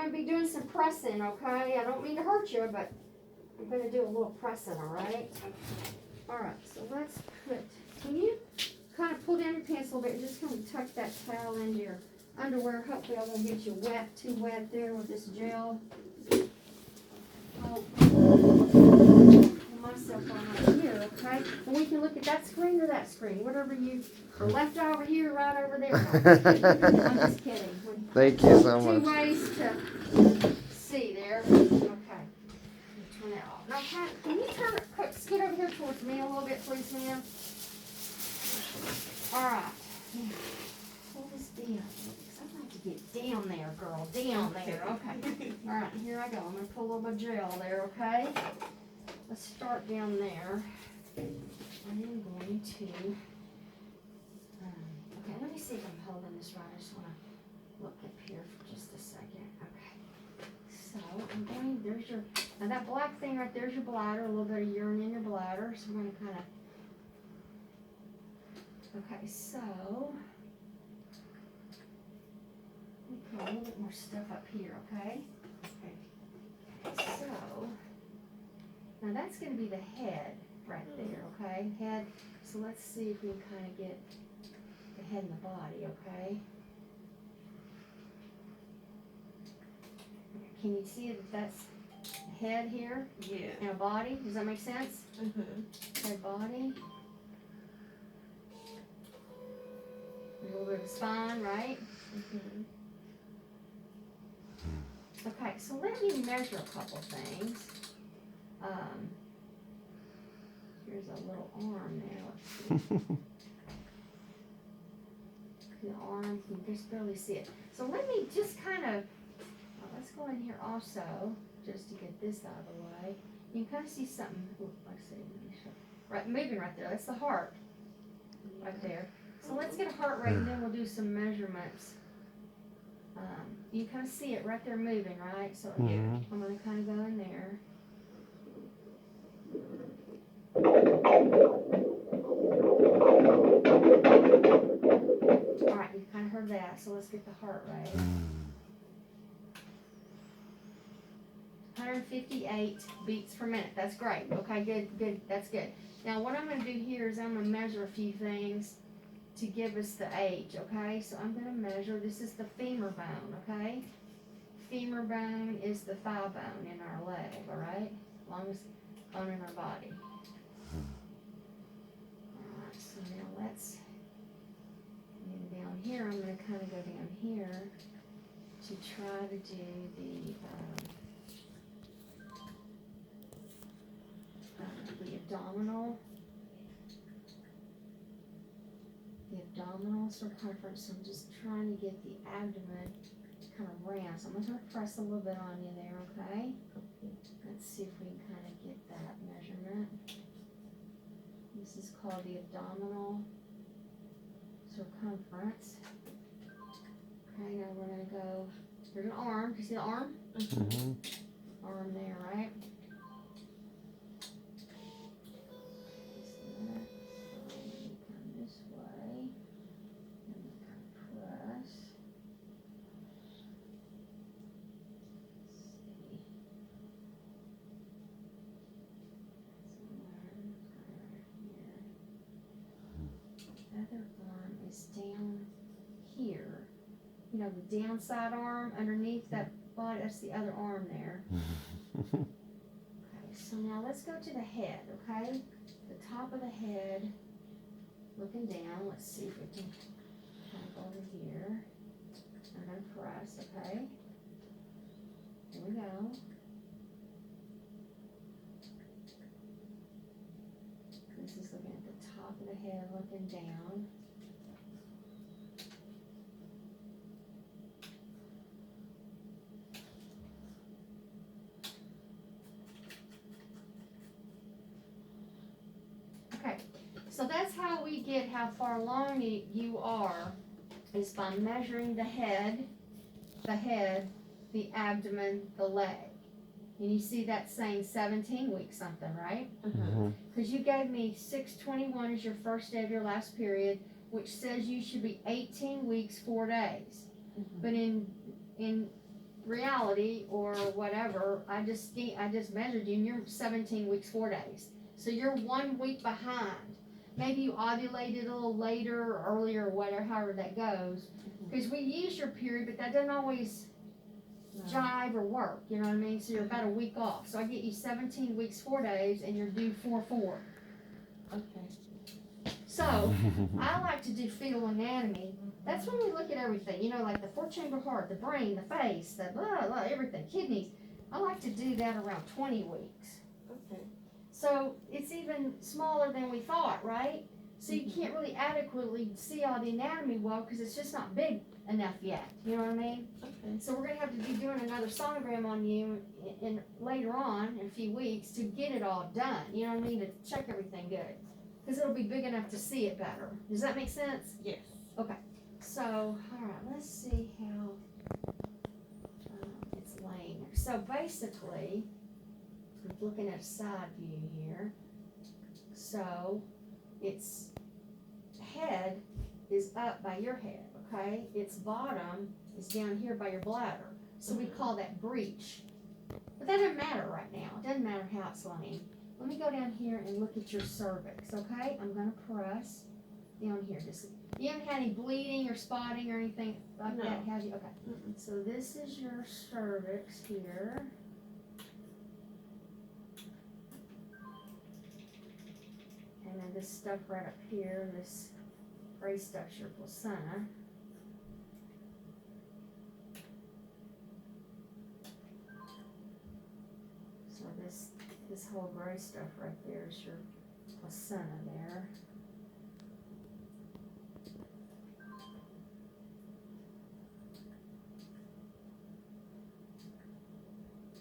going to be doing some pressing, okay? I don't mean to hurt you, but I'm going to do a little pressing, all right? Alright, so let's can you kind of pull down your pants a little bit and just kind of tuck that towel into your underwear. Hopefully I won't get you too wet there with this gel. I'll pull myself on right here, okay? And we can look at that screen or that screen, whatever you, or left over here, right over there. I'm just kidding. Thank you so much. Two ways to see there. Okay. Turn that off. Now, can you scoot over here towards me a little bit, please, ma'am? All right. Pull this down. I'd like to get down there, girl. Down there. Okay. All right, here I go. I'm going to pull a little bit of gel there, okay? Let's start down there. I am going to... okay, let me see if I'm holding this right. I just want to look up here for just a second. Okay. So, I'm going... there's your... now, that black thing right there's your bladder. A little bit of urine in your bladder. So, we're going to kind of... okay, so we put a little bit more stuff up here, okay? Okay. So now that's going to be the head right there, okay? Head. So let's see if we can kind of get the head and the body, okay? Can you see that that's a head here? Yeah. And a body? Does that make sense? Mm-hmm. Head, body. A little bit of spine, right? Mm-hmm. Okay, so let me measure a couple things. Here's a little arm there. Let's see. The arm, you can just barely see it. So let me just kind of, let's go in here also, just to get this out of the way. You can kind of see something, let's see, right, moving right there. That's the heart, right there. So let's get a heart rate and then we'll do some measurements. You kind of see it right there moving, right? So I'm going to kind of go in there. All right, you kind of heard that. So let's get the heart rate. 158 beats per minute. That's great. Okay, good. That's good. Now what I'm going to do here is I'm going to measure a few things to give us the age, okay? So I'm going to measure, this is the femur bone, okay? Femur bone is the thigh bone in our leg, all right? Longest bone in our body. All right, so now let's, down here, I'm going to kind of go down here to try to do the abdominal. The abdominal circumference. So I'm just trying to get the abdomen kind of round. So I'm going to press a little bit on you there, okay? Let's see if we can kind of get that measurement. This is called the abdominal circumference. Okay, now we're going to go, there's an arm. You see the arm? Mm-hmm. Arm there, right? Other arm is down here. You know, the downside arm underneath that body, that's the other arm there. Okay, so now let's go to the head, okay? The top of the head, looking down. Let's see if we can kind of go over here. I'm going to press, okay? Here we go. This is looking at the top of the head, looking down. Okay, so that's how we get how far along you are, is by measuring the head, the abdomen, the leg. And you see that saying 17 weeks something, right? Because you gave me 6/21 as your first day of your last period, which says you should be 18 weeks, 4 days. But in reality or whatever, I just measured you and you're 17 weeks, 4 days. So you're 1 week behind. Maybe you ovulated a little later or earlier or whatever, however that goes. Because we use your period, but that doesn't always jive or work, you know what I mean? So you're about a week off. So I get you 17 weeks, 4 days, and you're due 4/4. Okay. So I like to do fetal anatomy. That's when we look at everything, you know, like the 4-chamber heart, the brain, the face, the blah, blah, everything, kidneys. I like to do that around 20 weeks. Okay. So it's even smaller than we thought, right? So you can't really adequately see all the anatomy well because it's just not big enough yet. You know what I mean? Okay. So we're gonna have to be doing another sonogram on you in later on in a few weeks to get it all done. You know what I mean? To check everything good, because it'll be big enough to see it better. Does that make sense? Yes. So all right, let's see how it's laying. So basically, I'm looking at a side view here. So its head is up by your head, okay? Its bottom is down here by your bladder. So we call that breech. But that doesn't matter right now. It doesn't matter how it's laying. Let me go down here and look at your cervix, okay? I'm gonna press down here. Just, you haven't had any bleeding or spotting or anything like No. that, have you? Okay. So this is your cervix here. And then this stuff right up here, this gray stuff's your placenta. So this whole gray stuff right there is your placenta there.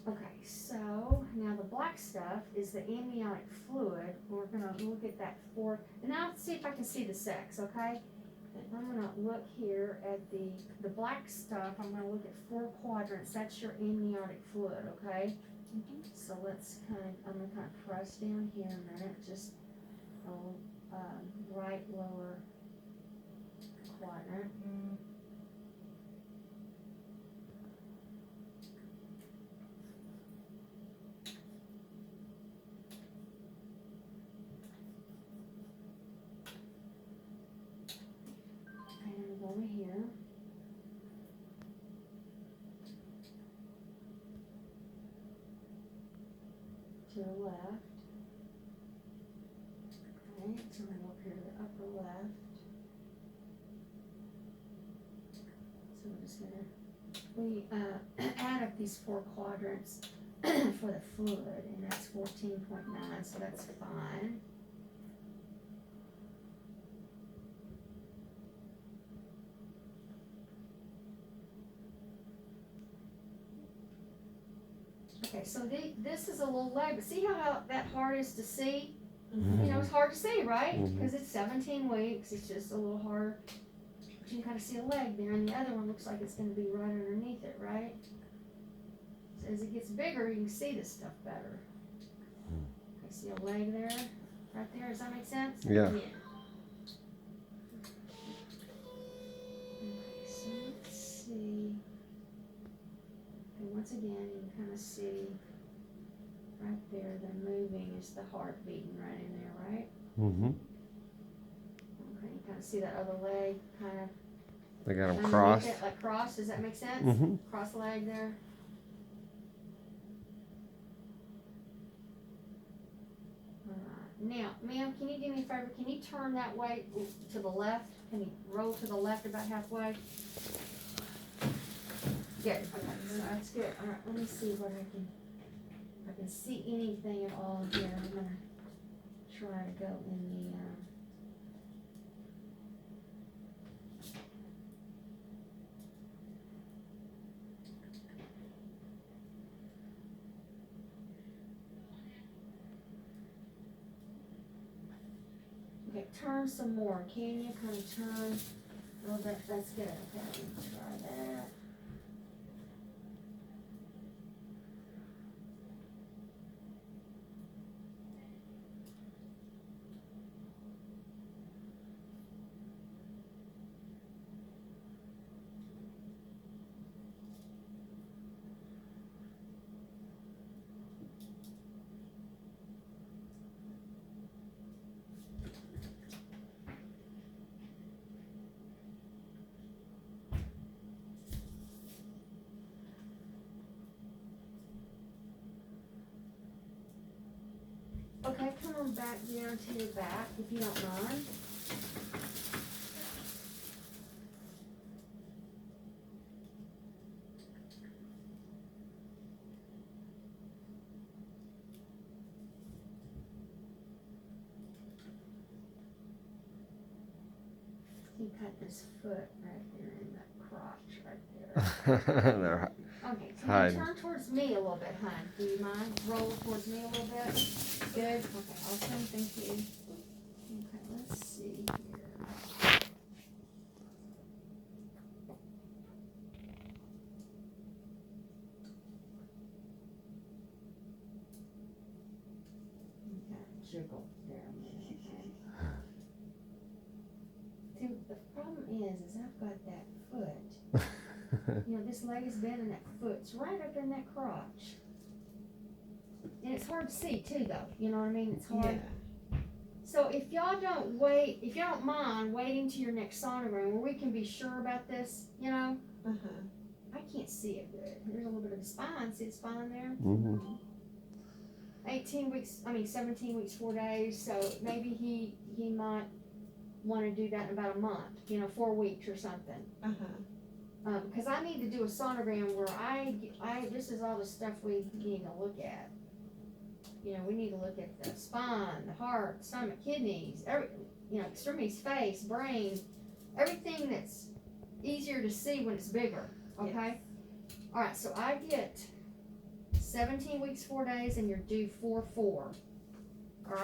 Okay, so now the black stuff is the amniotic fluid. We're gonna look at that and now let's see if I can see the sex, okay? And I'm gonna look here at the black stuff. I'm gonna look at 4 quadrants. That's your amniotic fluid, okay? So I'm gonna kind of press down here a minute, just right lower quadrant. And over here. To the left. Okay, so I'm gonna go up here to the upper left. So we're just gonna, we add up these 4 quadrants for the fluid, and that's 14.9, so that's fine. Okay, so this is a little leg, but see how that hard is to see? You know, it's hard to see, right? Because it's 17 weeks, it's just a little hard. But you can kind of see a leg there, and the other one looks like it's going to be right underneath it, right? So as it gets bigger, you can see this stuff better. I see a leg there, right there. Does that make sense? Yeah. Okay, so let's see. And once again, you can kind of see right there, the moving is the heart beating right in there, right? Mm-hmm. Okay, you kind of see that other leg kind of They got them underneath crossed. it, like cross. Does that make sense? Mm-hmm. Cross leg there. Now, ma'am, can you do me a favor? Can you turn that way to the left? Can you roll to the left about halfway? Good. Okay, so that's good. All right, let me see what if I can see anything at all here. I'm gonna try to go in the. Okay, turn some more. Can you kind of turn a little bit? That's good. Okay, try that. Okay, come on back down to your back, if you don't mind. You cut this foot right there in that crotch right there. They're Okay, can hiding. you turn towards me a little bit, hon? Do you mind? Roll towards me a little bit. Good. Okay, awesome. Thank you. Okay, let's see here. Okay, jiggle there a minute. Okay. See, the problem is I've got that foot. You know, this leg is bent and that foot's right up in that crotch. And it's hard to see too, though. You know what I mean? It's hard. Yeah. So if y'all don't mind waiting to your next sonogram where we can be sure about this, you know, Uh-huh. I can't see it good. There's a little bit of a spine. See the spine there? Mhm. 17 weeks, 4 days. So maybe he might want to do that in about a month, 4 weeks or something. Uh-huh. Because I need to do a sonogram where this is all the stuff we need to look at. We need to look at the spine, the heart, stomach, kidneys, extremities, face, brain, everything that's easier to see when it's bigger, okay? All right, so I get 17 weeks, 4 days, and you're due 4/4, all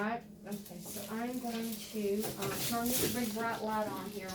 right? Okay. So I'm going to turn this big bright light on here.